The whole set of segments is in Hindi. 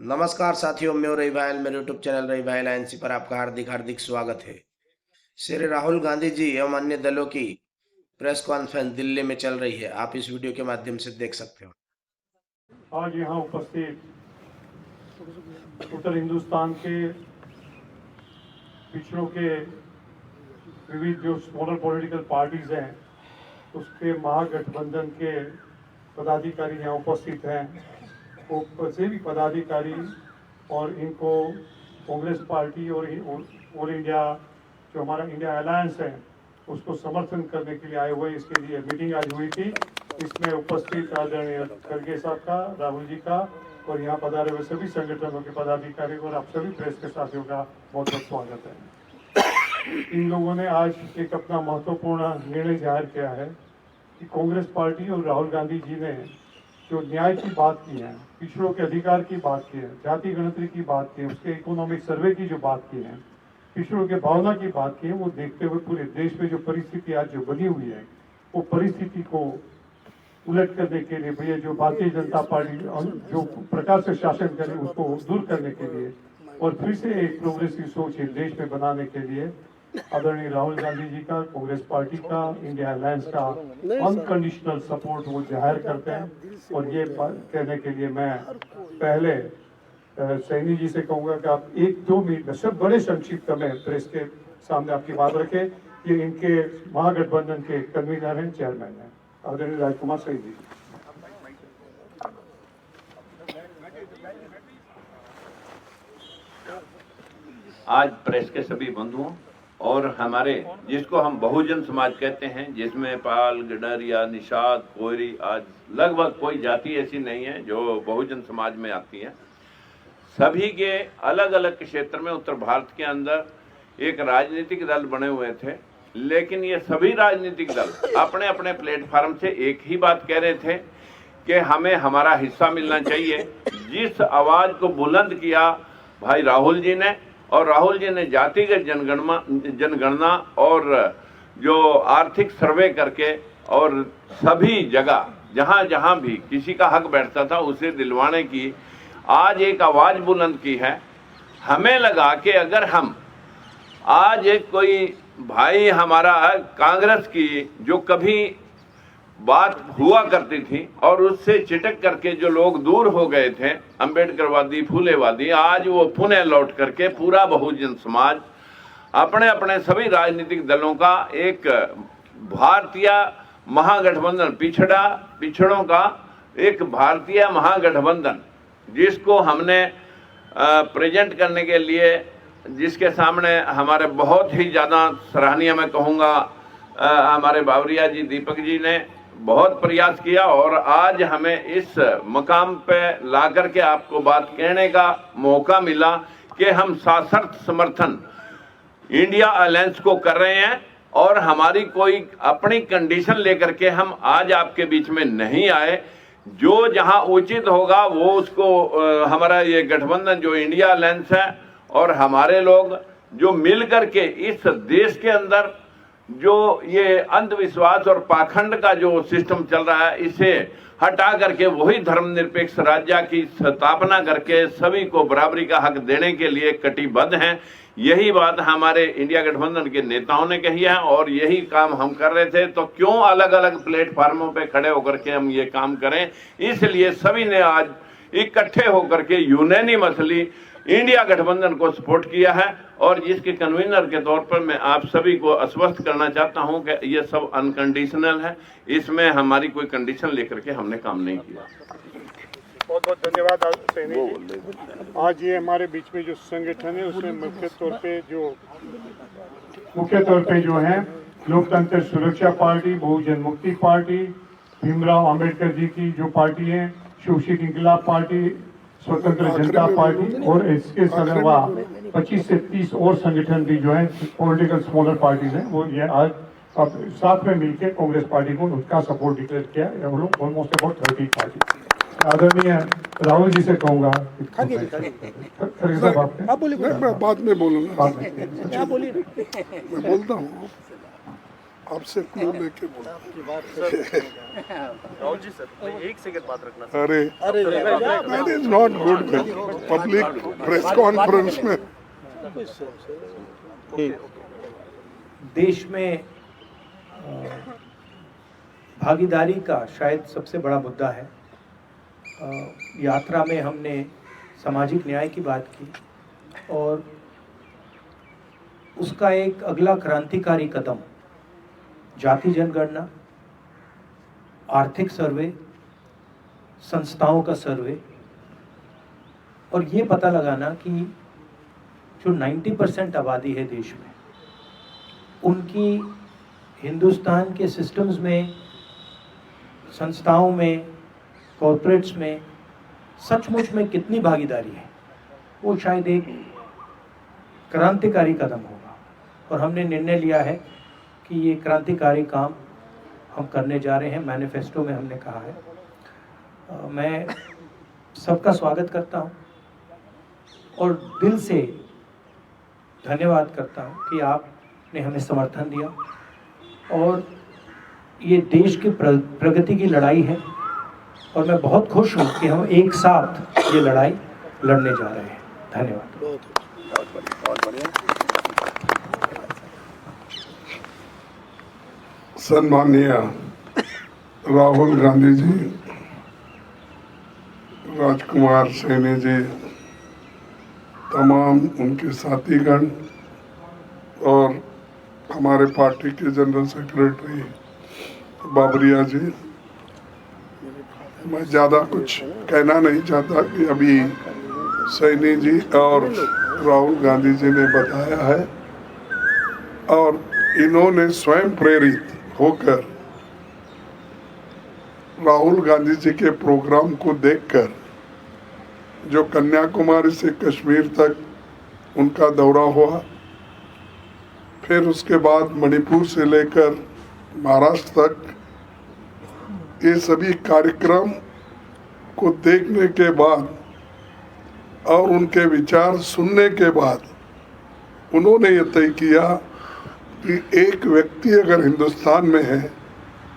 नमस्कार साथियों, मैं हूं रवि भायल। मेरे यूट्यूब चैनल रवि भायल आईएनसी पर आपका हार्दिक हार्दिक स्वागत है। श्री राहुल गांधी जी एवं अन्य दलों की प्रेस कॉन्फ्रेंस दिल्ली में चल रही है। आप इस वीडियो के माध्यम से देख सकते हो। आज यहाँ उपस्थित उत्तर हिंदुस्तान के पिछड़ों के विविध जो स्मॉलर पॉलिटिकल पार्टीज हैं, उसके महागठबंधन के पदाधिकारी यहाँ उपस्थित हैं। वो सभी पदाधिकारी और इनको कांग्रेस पार्टी और ऑल इंडिया जो हमारा इंडिया अलायंस है उसको समर्थन करने के लिए आए हुए। इसके लिए मीटिंग आज हुई थी। इसमें उपस्थित आदरणीय खड़गे साहब का, राहुल जी का और यहाँ पधारे हुए सभी संगठनों के पदाधिकारी और आप सभी प्रेस के साथियों का बहुत बहुत स्वागत है। इन लोगों ने आज एक अपना महत्वपूर्ण निर्णय जाहिर किया है कि कांग्रेस पार्टी और राहुल गांधी जी ने जो न्याय की बात की है, पिछड़ों के अधिकार की बात की है, जाति गणतरी की बात की है, उसके इकोनॉमिक सर्वे की जो बात की है, पिछड़ों के भावना की बात की है, वो देखते हुए पूरे देश में जो परिस्थिति आज जो बनी हुई है, वो परिस्थिति को उलट करने के लिए, भैया जो भारतीय जनता पार्टी जो प्रकार से शासन करे उसको दूर करने के लिए और फिर से एक प्रोग्रेसिव सोच देश में बनाने के लिए आदरणीय राहुल गांधी जी का, कांग्रेस पार्टी का, इंडिया अलायंस का अनकंडीशनल सपोर्ट वो जाहिर करते हैं। और ये कहने के लिए मैं पहले सैनी जी से कहूंगा कि आप 1-2 मिनट सब बड़े संक्षिप्त में प्रेस के सामने आपकी बात रखें। ये इनके महागठबंधन के कन्वीनर हैं, चेयरमैन हैं, आदरणीय राजकुमार सैनी जी। आज प्रेस के सभी बंधुओं और हमारे जिसको हम बहुजन समाज कहते हैं, जिसमें पाल, गडरिया, निषाद, कोयरी, आज लगभग कोई जाति ऐसी नहीं है जो बहुजन समाज में आती है। सभी के अलग अलग क्षेत्र में उत्तर भारत के अंदर एक राजनीतिक दल बने हुए थे, लेकिन ये सभी राजनीतिक दल अपने अपने प्लेटफार्म से एक ही बात कह रहे थे कि हमें हमारा हिस्सा मिलना चाहिए। जिस आवाज को बुलंद किया भाई राहुल जी ने, और राहुल जी ने जातिगत जनगणना और जो आर्थिक सर्वे करके और सभी जगह जहां जहां भी किसी का हक बैठता था उसे दिलवाने की आज एक आवाज बुलंद की है। हमें लगा कि अगर हम आज एक कोई भाई हमारा कांग्रेस की जो कभी बात हुआ करती थी और उससे चिटक करके जो लोग दूर हो गए थे, अंबेडकरवादी, फूलेवादी, आज वो पुनः लौट करके पूरा बहुजन समाज अपने अपने सभी राजनीतिक दलों का एक भारतीय महागठबंधन, पिछड़ों का एक भारतीय महागठबंधन जिसको हमने प्रेजेंट करने के लिए, जिसके सामने हमारे बहुत ही ज़्यादा सराहनीय मैं कहूँगा हमारे बावरिया जी, दीपक जी ने बहुत प्रयास किया और आज हमें इस मकाम पे ला करके आपको बात कहने का मौका मिला कि हम सशर्त समर्थन इंडिया अलायंस को कर रहे हैं और हमारी कोई अपनी कंडीशन लेकर के हम आज आपके बीच में नहीं आए। जो जहां उचित होगा वो उसको हमारा ये गठबंधन जो इंडिया अलायंस है और हमारे लोग जो मिल करके इस देश के अंदर जो ये अंधविश्वास और पाखंड का जो सिस्टम चल रहा है, इसे हटा करके वही धर्मनिरपेक्ष राज्य की स्थापना करके सभी को बराबरी का हक देने के लिए कटिबद्ध हैं। यही बात हमारे इंडिया गठबंधन के नेताओं ने कही है और यही काम हम कर रहे थे। तो क्यों अलग अलग प्लेटफार्मों पे खड़े होकर के हम ये काम करें, इसलिए सभी ने आज इकट्ठे होकर के यूनानिमसली इंडिया गठबंधन को सपोर्ट किया है। और जिसके कन्वीनर के तौर पर मैं आप सभी को आश्वस्त करना चाहता हूं कि ये सब अनकंडीशनल है, इसमें हमारी कोई कंडीशन लेकर के हमने काम नहीं किया। बहुत बहुत धन्यवाद सैनी जी। आज ये हमारे बीच में जो संगठन है उसमें मुख्य तौर पे जो है लोकतंत्र सुरक्षा पार्टी, बहुजन मुक्ति पार्टी, भीमराव अंबेडकर जी की जो पार्टी है, शिवशिक इंकलाब पार्टी, स्वतंत्र जनता पार्टी और इसके अलावा 25 से 30 और संगठन भी जो है पॉलिटिकल स्मॉलर पार्टीज हैं, वो ये आज अब साथ में मिलकर कांग्रेस पार्टी को उनका सपोर्ट डिक्लेयर किया है। हम लोग ऑलमोस्ट अबाउट 30 पार्टी। आदरणीय राहुल जी से कहूंगा, आप बोलिए। मैं बाद में बोलूंगा, आप बोलिए। मैं बोलता हूँ आपसे क्लू लेके बोला। राहुल जी सर, एक सेकंड बात रखना। अरे that is not good. Public press conference में देश में भागीदारी का शायद सबसे बड़ा मुद्दा है। यात्रा में हमने सामाजिक न्याय की बात की और उसका एक अगला क्रांतिकारी कदम जाति जनगणना, आर्थिक सर्वे, संस्थाओं का सर्वे और ये पता लगाना कि जो 90% आबादी है देश में, उनकी हिंदुस्तान के सिस्टम्स में, संस्थाओं में, कॉर्पोरेट्स में सचमुच में कितनी भागीदारी है, वो शायद एक क्रांतिकारी कदम होगा। और हमने निर्णय लिया है कि ये क्रांतिकारी काम हम करने जा रहे हैं। मैनिफेस्टो में हमने कहा है। मैं सबका स्वागत करता हूँ और दिल से धन्यवाद करता हूँ कि आपने हमें समर्थन दिया और ये देश की प्रगति की लड़ाई है और मैं बहुत खुश हूँ कि हम एक साथ ये लड़ाई लड़ने जा रहे हैं। धन्यवाद। सम्माननीय राहुल गांधी जी, राजकुमार सैनी जी, तमाम उनके साथीगण और हमारे पार्टी के जनरल सेक्रेटरी बाबरिया जी, मैं ज़्यादा कुछ कहना नहीं चाहता कि अभी सैनी जी और राहुल गांधी जी ने बताया है और इन्होंने स्वयं प्रेरित होकर राहुल गांधी जी के प्रोग्राम को देखकर, जो कन्याकुमारी से कश्मीर तक उनका दौरा हुआ, फिर उसके बाद मणिपुर से लेकर महाराष्ट्र तक, ये सभी कार्यक्रम को देखने के बाद और उनके विचार सुनने के बाद उन्होंने ये तय किया कि एक व्यक्ति अगर हिंदुस्तान में है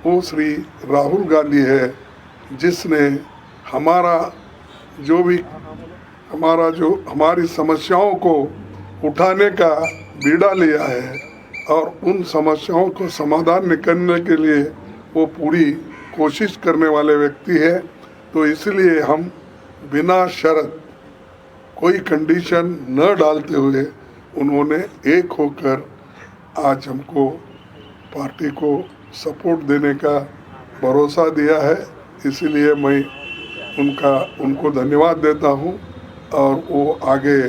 वो श्री राहुल गांधी है, जिसने हमारी समस्याओं को उठाने का बीड़ा लिया है और उन समस्याओं को समाधान निकालने के लिए वो पूरी कोशिश करने वाले व्यक्ति है। तो इसलिए हम बिना शर्त, कोई कंडीशन न डालते हुए उन्होंने एक होकर आज हमको पार्टी को सपोर्ट देने का भरोसा दिया है। इसलिए मैं उनको धन्यवाद देता हूं और वो आगे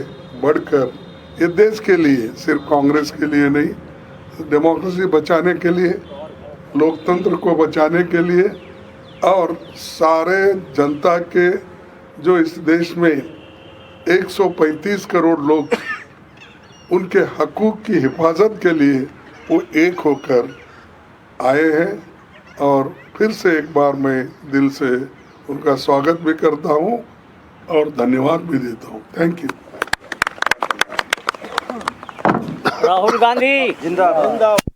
बढ़कर ये देश के लिए, सिर्फ कांग्रेस के लिए नहीं, डेमोक्रेसी बचाने के लिए, लोकतंत्र को बचाने के लिए और सारे जनता के, जो इस देश में 135 करोड़ लोग, उनके हकूक़ की हिफाजत के लिए वो एक होकर आए हैं। और फिर से एक बार मैं दिल से उनका स्वागत भी करता हूं और धन्यवाद भी देता हूं। Thank you. राहुल गांधी जिंदाबाद।